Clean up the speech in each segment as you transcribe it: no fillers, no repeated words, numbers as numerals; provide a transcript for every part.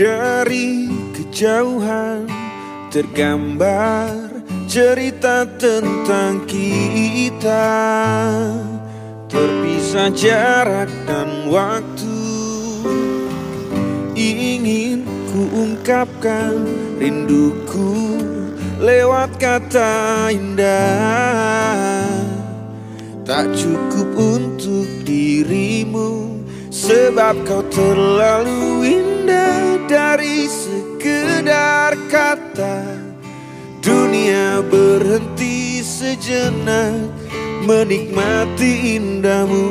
Dari kejauhan tergambar cerita tentang kita, terpisah jarak dan waktu. Ingin ku ungkapkan rinduku lewat kata indah. Tak cukup untuk dirimu, sebab kau terlalu indah. Dari sekedar kata, dunia berhenti sejenak menikmati indahmu.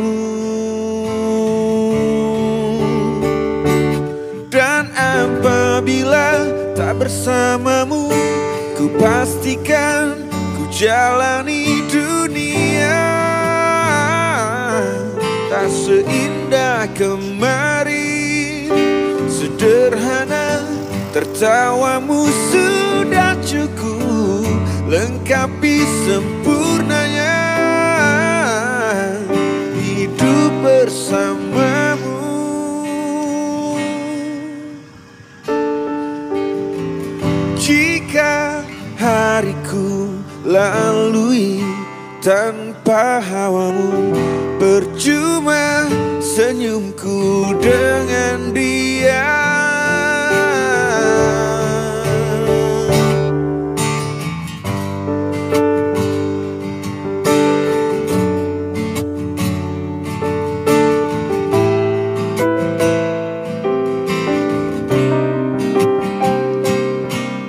Dan apabila tak bersamamu, ku pastikan ku jalani dunia tak seindah kemarin. Sederhana, tertawamu sudah cukup lengkapi sempurnanya hidup bersamamu. Jika hariku lalui tanpa hawamu, percuma senyumku dengan dia.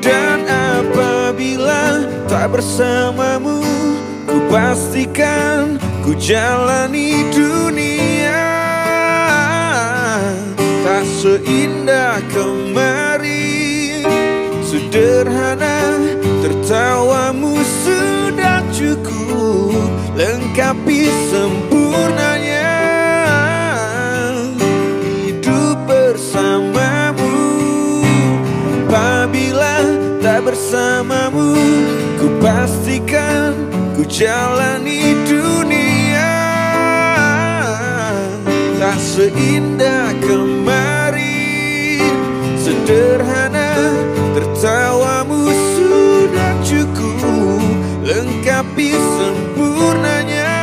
Dan apabila tak bersamamu, ku pastikan ku jalani dunia tak seindah kemarin. Sederhana, tertawamu sudah cukup lengkapi sempurnanya hidup bersamamu. Apabila tak bersamamu, ku pastikan ku jalani dunia tak seindah kemarin. Sederhana, tertawamu sudah cukup lengkapi sempurnanya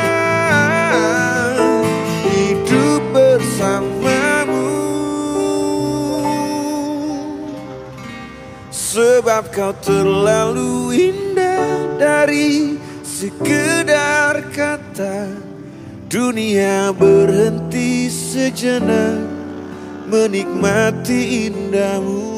hidup bersamamu. Sebab kau terlalu indah. Dari sekedar kata, dunia berhenti sejenak menikmati indahmu.